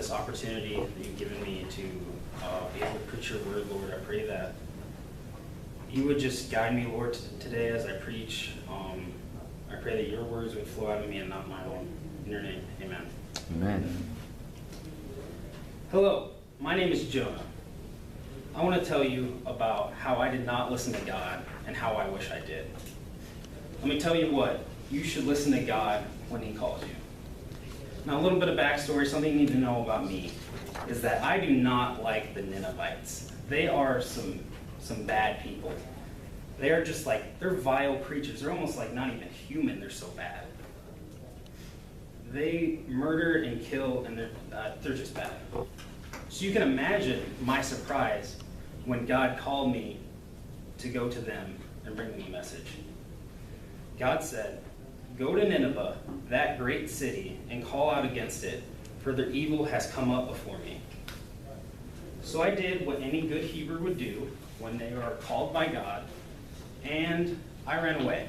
this opportunity that you've given me to be able to preach your word, Lord. I pray that you would just guide me, Lord, today as I preach. I pray that your words would flow out of me and not my own. In your name, amen. Amen. Hello, my name is Jonah. I want to tell you about how I did not listen to God and how I wish I did. Let me tell you what, you should listen to God when he calls you. Now, a little bit of backstory, something you need to know about me is that I do not like the Ninevites. They are some bad people. They are just like, they're vile creatures. They're almost like not even human. They're so bad. They murder and kill, and they're just bad. So you can imagine my surprise when God called me to go to them and bring them a message. God said, "Go to Nineveh, that great city, and call out against it, for their evil has come up before me." So I did what any good Hebrew would do when they are called by God, and I ran away.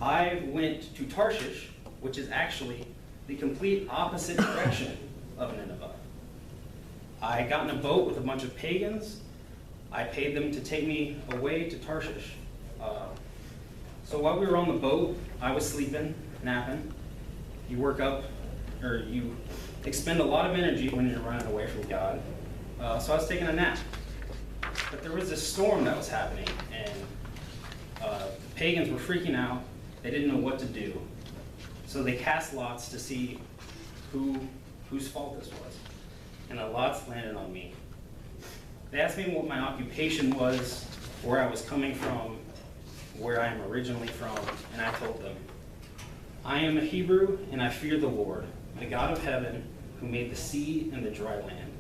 I went to Tarshish, which is actually the complete opposite direction of Nineveh. I got in a boat with a bunch of pagans. I paid them to take me away to Tarshish. So while we were on the boat, I was sleeping, napping. You work up, or you expend a lot of energy when you're running away from God. So I was taking a nap. But there was this storm that was happening, and the pagans were freaking out. They didn't know what to do. So they cast lots to see whose fault this was. And the lots landed on me. They asked me what my occupation was, where I was coming from, where I am originally from, and I told them, "I am a Hebrew, and I fear the Lord, the God of heaven, who made the sea and the dry land."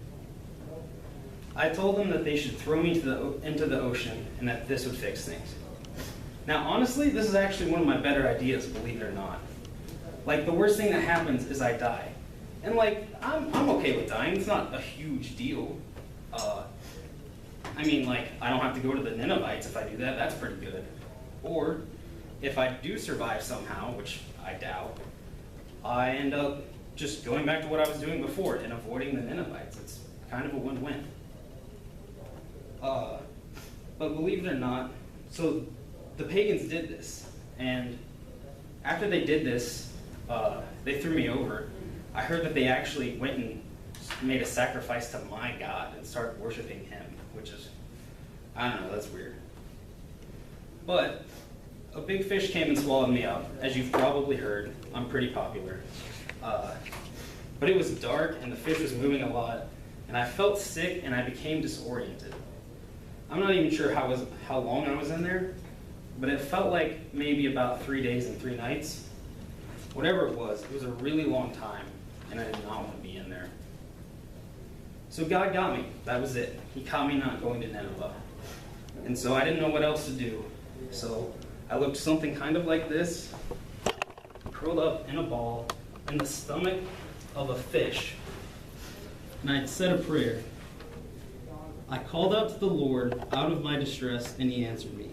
I told them that they should throw me into the ocean, and that this would fix things. Now, honestly, this is actually one of my better ideas, believe it or not. Like, the worst thing that happens is I die. And like, I'm okay with dying. It's not a huge deal. I mean, like, I don't have to go to the Ninevites if I do that. That's pretty good. Or, if I do survive somehow, which I doubt, I end up just going back to what I was doing before and avoiding the Ninevites. It's kind of a win-win. But believe it or not, so the pagans did this. And after they did this, they threw me over. I heard that they actually went and made a sacrifice to my God and started worshiping him, which is, I don't know, that's weird. But a big fish came and swallowed me up. As you've probably heard, I'm pretty popular. But it was dark and the fish was moving a lot, and I felt sick and I became disoriented. I'm not even sure how long I was in there, but it felt like maybe about 3 days and 3 nights. Whatever it was a really long time, and I did not want to be in there. So God got me. That was it. He caught me not going to Nineveh. And so I didn't know what else to do. So I looked something kind of like this, curled up in a ball in the stomach of a fish. And I said a prayer. I called out to the Lord out of my distress, and he answered me.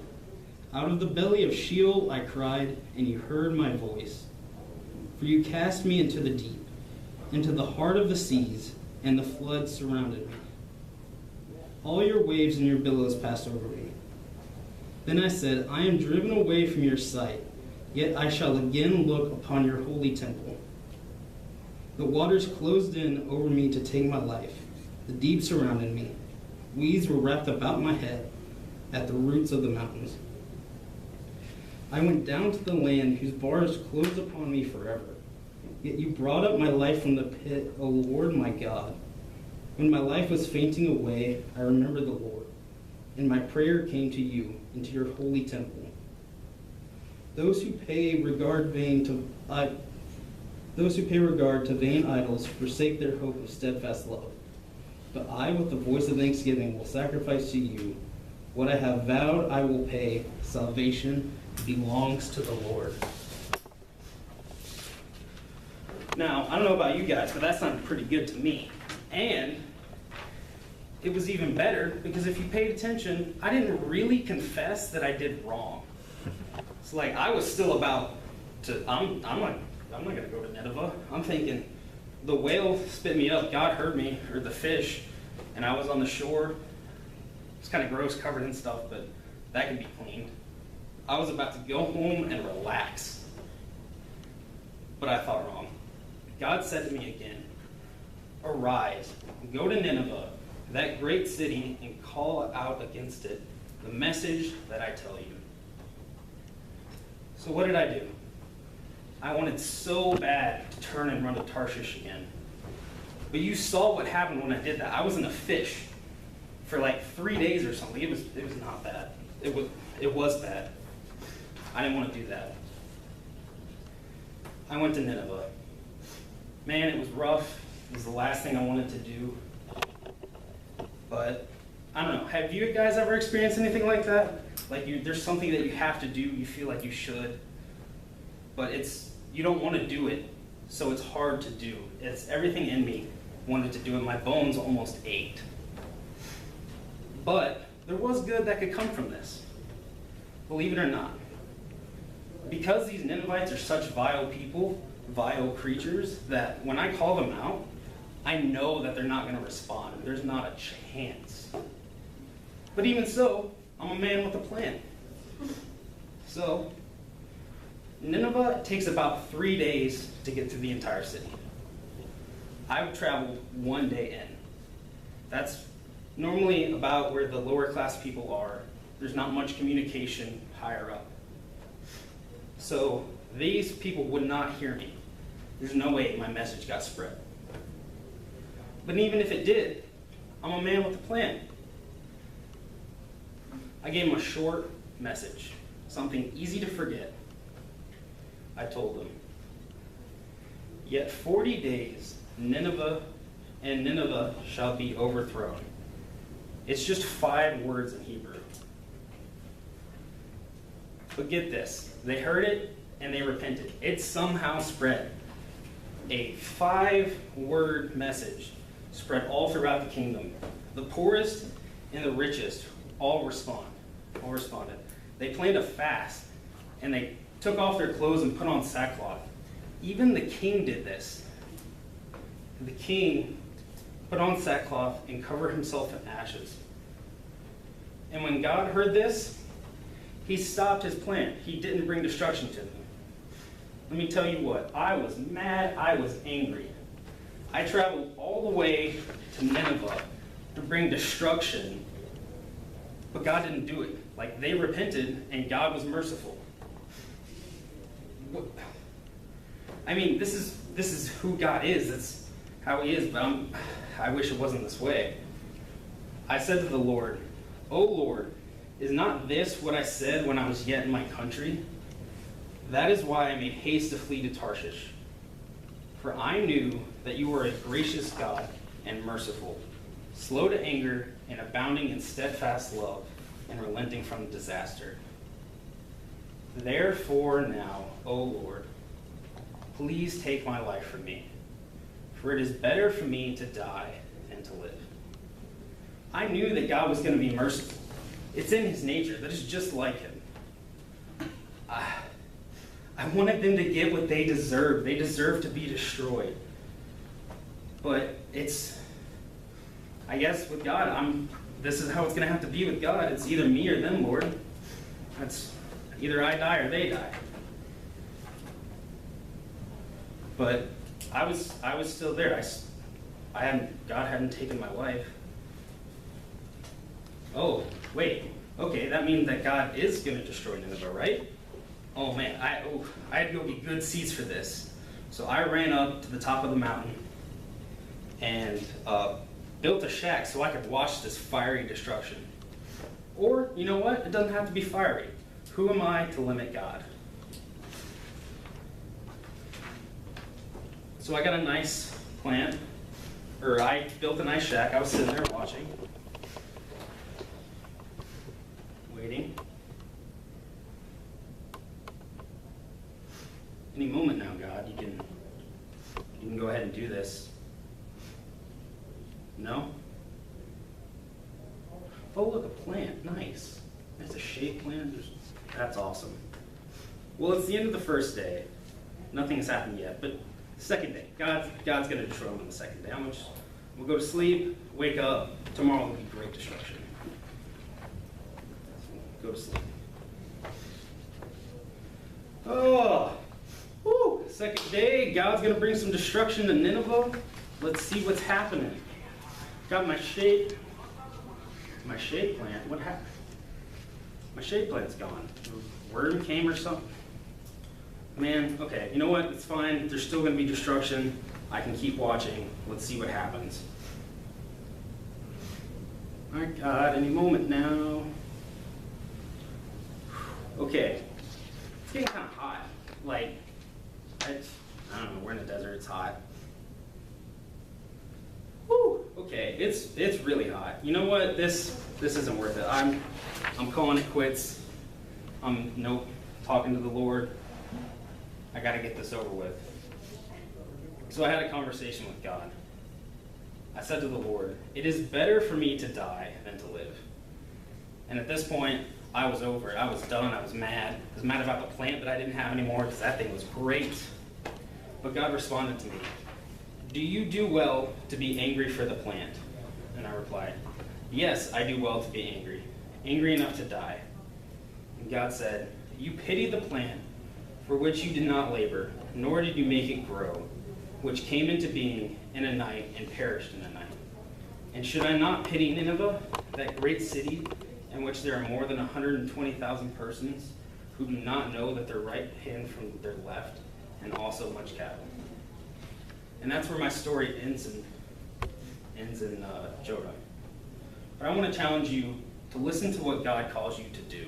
Out of the belly of Sheol I cried, and you heard my voice. For you cast me into the deep, into the heart of the seas, and the floods surrounded me. All your waves and your billows passed over me. Then I said, I am driven away from your sight, yet I shall again look upon your holy temple. The waters closed in over me to take my life. The deep surrounded me. Weeds were wrapped about my head at the roots of the mountains. I went down to the land whose bars closed upon me forever. Yet you brought up my life from the pit, O Lord my God. When my life was fainting away, I remembered the Lord, and my prayer came to you, into your holy temple. Those who pay regard to vain idols forsake their hope of steadfast love. But I, with the voice of thanksgiving, will sacrifice to you. What I have vowed I will pay. Salvation belongs to the Lord. Now, I don't know about you guys, but that sounded pretty good to me. And it was even better because if you paid attention, I didn't really confess that I did wrong. So like, I was still about to, I'm not going to go to Nineveh. I'm thinking, the whale spit me up. God heard me, or the fish, and I was on the shore. It's kind of gross, covered in stuff, but that could be cleaned. I was about to go home and relax, but I thought wrong. God said to me again, "Arise, go to Nineveh, that great city, and call out against it the message that I tell you." So what did I do? I wanted so bad to turn and run to Tarshish again. But you saw what happened when I did that. I was in a fish for like 3 days or something. It was not bad. It was bad. I didn't want to do that. I went to Nineveh. Man, it was rough. It was the last thing I wanted to do. But I don't know. Have you guys ever experienced anything like that? Like there's something that you have to do, you feel like you should, but you don't want to do it, so it's hard to do. It's everything in me wanted to do it. My bones almost ached. But there was good that could come from this. Believe it or not. Because these Ninevites are such vile people, vile creatures, that when I call them out, I know that they're not going to respond. There's not a chance. But even so, I'm a man with a plan. So, Nineveh takes about 3 days to get through the entire city. I've traveled 1 day in. That's normally about where the lower class people are. There's not much communication higher up. So these people would not hear me. There's no way my message got spread. But even if it did, I'm a man with a plan. I gave them a short message, something easy to forget. I told them, "Yet 40 days, Nineveh shall be overthrown." It's just 5 words in Hebrew. But get this, they heard it and they repented. It somehow spread. A 5-word message spread all throughout the kingdom. The poorest and the richest all responded. They planned a fast, and they took off their clothes and put on sackcloth. Even the king did this. The king put on sackcloth and covered himself in ashes. And when God heard this, he stopped his plan. He didn't bring destruction to them. Let me tell you what, I was mad, I was angry. I traveled all the way to Nineveh to bring destruction, but God didn't do it. Like, they repented, and God was merciful. I mean, this is who God is. That's how he is, but I wish it wasn't this way. I said to the Lord, "O Lord, is not this what I said when I was yet in my country? That is why I made haste to flee to Tarshish. For I knew that you were a gracious God and merciful, slow to anger and abounding in steadfast love and relenting from disaster. Therefore now, O Lord, please take my life from me, for it is better for me to die than to live." I knew that God was going to be merciful. It's in his nature. That is just like him. I wanted them to get what they deserve. They deserve to be destroyed. But I guess with God, this is how it's going to have to be with God. It's either me or them, Lord. That's either I die or they die. But I was still there. God hadn't taken my life. Oh, wait. Okay, that means that God is going to destroy Nineveh, right? Oh man, I had to go get good seats for this. So I ran up to the top of the mountain and built a shack so I could watch this fiery destruction. Or, you know what? It doesn't have to be fiery. Who am I to limit God? So I got a nice plant, or I built a nice shack. I was sitting there watching, waiting. Any moment now, God, you can go ahead and do this. No? Oh, look, a plant. Nice. That's a shade plant. That's awesome. Well, it's the end of the first day. Nothing has happened yet, but Second day. God's going to destroy them on the second day. We'll go to sleep, wake up. Tomorrow will be great destruction. Go to sleep. Oh, woo. Second day, God's going to bring some destruction to Nineveh. Let's see what's happening. Got my shade plant. What happened? My shade plant's gone. Worm came or something. Man, okay, you know what? It's fine. There's still going to be destruction. I can keep watching. Let's see what happens. My God, any moment now. Okay, it's getting kind of hot. Like, I don't know, we're in the desert, it's hot. Whew, okay, it's really hot. You know what, this isn't worth it. I'm calling it quits. Nope, talking to the Lord. I gotta get this over with. So I had a conversation with God. I said to the Lord, it is better for me to die than to live. And at this point, I was over it. I was done. I was mad. I was mad about the plant that I didn't have anymore because that thing was great. But God responded to me, do you do well to be angry for the plant? And I replied, yes, I do well to be angry enough to die. And God said, you pity the plant for which you did not labor, nor did you make it grow, which came into being in a night and perished in a night. And should I not pity Nineveh, that great city in which there are more than 120,000 persons who do not know that their right hand from their left, and also much cattle? And that's where my story ends in Jonah. But I want to challenge you to listen to what God calls you to do.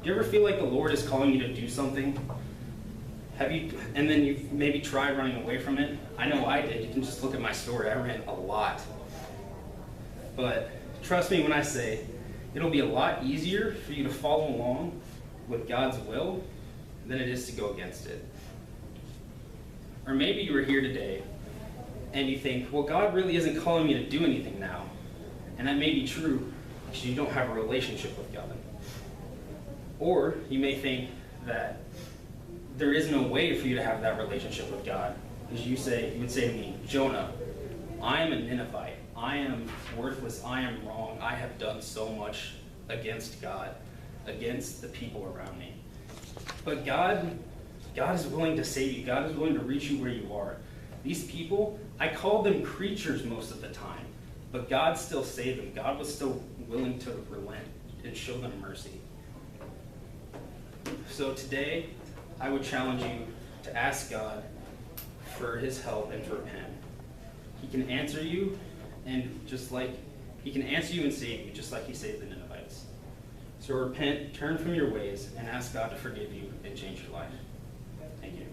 Do you ever feel like the Lord is calling you to do something? And then you've maybe tried running away from it? I know I did. You can just look at my story. I ran a lot. But trust me when I say, it'll be a lot easier for you to follow along with God's will than it is to go against it. Or maybe you were here today and you think, well, God really isn't calling me to do anything now. And that may be true because you don't have a relationship with God. Or you may think that there is no way for you to have that relationship with God. Because you would say to me, Jonah, I am a Ninevite. I am worthless. I am wrong. I have done so much against God, against the people around me. But God is willing to save you. God is willing to reach you where you are. These people, I called them creatures most of the time, but God still saved them. God was still willing to relent and show them mercy. So today, I would challenge you to ask God for his help and to repent. He can answer you, and he can answer you and save you, just like he saved the Ninevites. So repent, turn from your ways, and ask God to forgive you and change your life. Thank you.